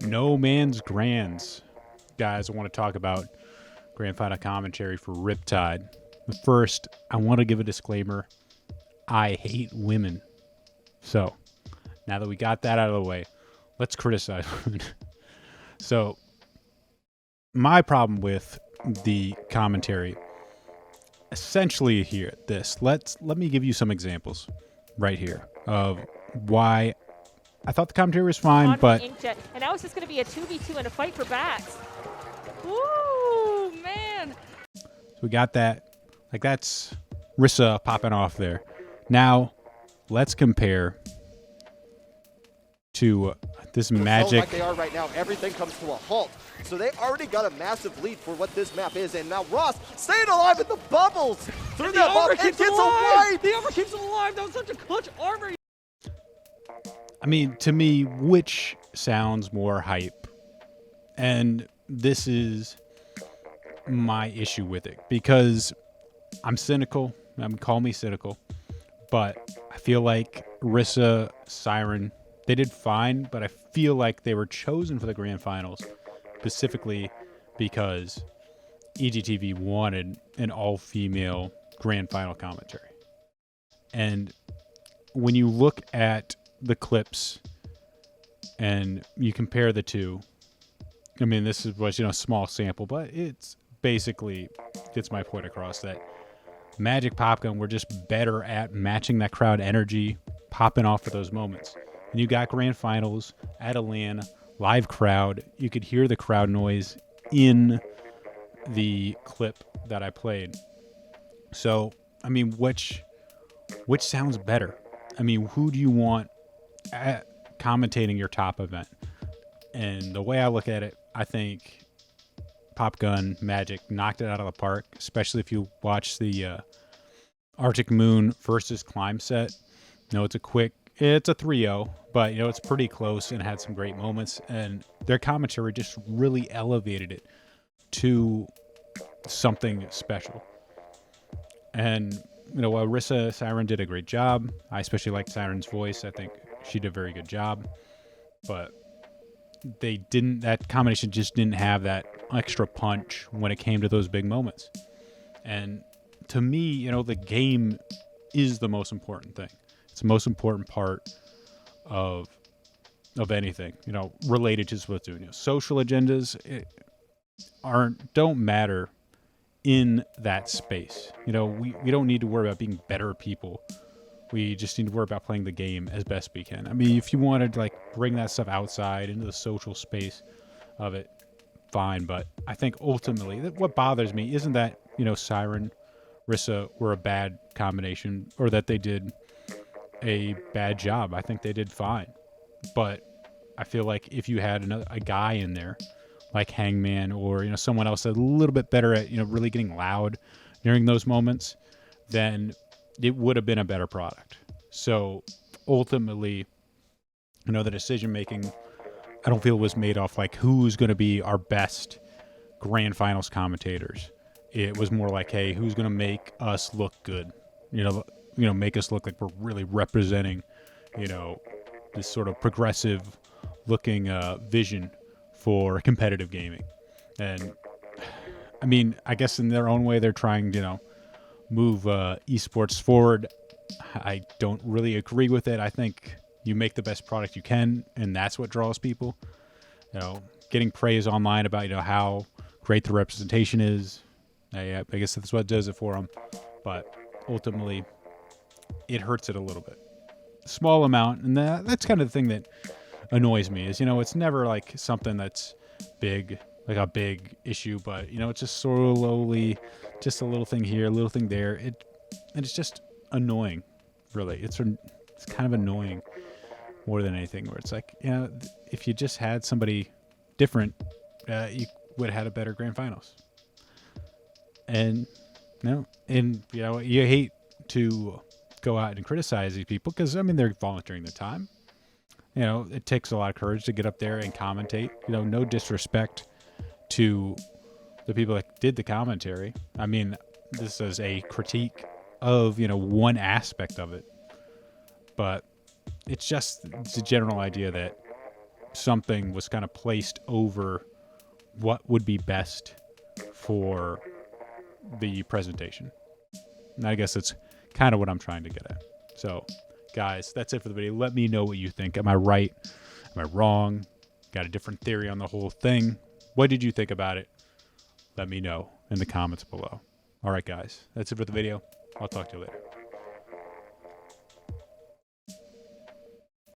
No Man's Grands. Guys, I want to talk about Grand Final commentary for Riptide. But first, I want to give a disclaimer. I hate women. So, now that we got that out of the way, let's criticize women. So, my problem with the commentary, essentially here, let me give you some examples right here of why I thought the commentary was fine, but Inkjet, and now it's just going to be a 2v2 and a fight for bats. Woo, man! So we got that. Like, that's Rissa popping off there. Now, let's compare to this Magic. Like they are right now, everything comes to a halt. So they already got a massive lead for what this map is, and now Ross staying alive in the bubbles through that bubble. It gets away. The Over keeps him alive. That was such a clutch armor. I mean, to me, which sounds more hype? And this is my issue with it, because I'm cynical. Call me cynical, but I feel like Rissa, Siren, they did fine, but I feel like they were chosen for the grand finals specifically because EGTV wanted an all-female grand final commentary. And when you look at the clips and you compare the two, I mean, this was a small sample, but it's basically gets my point across that Magic Popgun were just better at matching that crowd energy, popping off for those moments. And you got grand finals at a LAN, live crowd. You could hear the crowd noise in the clip that I played. So, I mean, which sounds better? I mean, who do you want commentating your top event? And the way I look at it, I think Popgun Magic knocked it out of the park, especially if you watch the Arctic Moon versus Climb set. It's a 3-0, but it's pretty close and had some great moments, and their commentary just really elevated it to something special. And while Rissa Siren did a great job, I especially liked Siren's voice. I think she did a very good job, but that combination just didn't have that extra punch when it came to those big moments. And to me, the game is the most important thing. It's the most important part of anything, related to Splatoon. Social agendas don't matter in that space. We don't need to worry about being better people. We just need to worry about playing the game as best we can. I mean, if you wanted to bring that stuff outside into the social space of it, fine. But I think ultimately what bothers me isn't that, Siren, Rissa were a bad combination or that they did a bad job. I think they did fine. But I feel like if you had a guy in there like Hangman or, someone else a little bit better at, really getting loud during those moments, then it would have been a better product. So ultimately, the decision making, I don't feel was made off who's going to be our best grand finals commentators. It was more like, hey, who's going to make us look good? Make us look like we're really representing, this sort of progressive looking vision for competitive gaming. And I mean, I guess in their own way, they're trying to, move esports forward. I don't really agree with it. I think you make the best product you can, and that's what draws people. Getting praise online about how great the representation is. I guess that's what does it for them. But ultimately, it hurts it a little bit. Small amount, and that's kind of the thing that annoys me is, it's never something that's big, like a big issue, but it's just slowly, just a little thing here, a little thing there. And it's just annoying, really. It's kind of annoying more than anything. Where it's if you just had somebody different, you would have had a better grand finals. And you hate to go out and criticize these people because they're volunteering their time. It takes a lot of courage to get up there and commentate. No disrespect to the people that did the commentary. I mean, this is a critique of, one aspect of it. But it's a general idea that something was kind of placed over what would be best for the presentation. And I guess that's kind of what I'm trying to get at. So, guys, that's it for the video. Let me know what you think. Am I right? Am I wrong? Got a different theory on the whole thing? What did you think about it? Let me know in the comments below. All right, guys, that's it for the video. I'll talk to you later.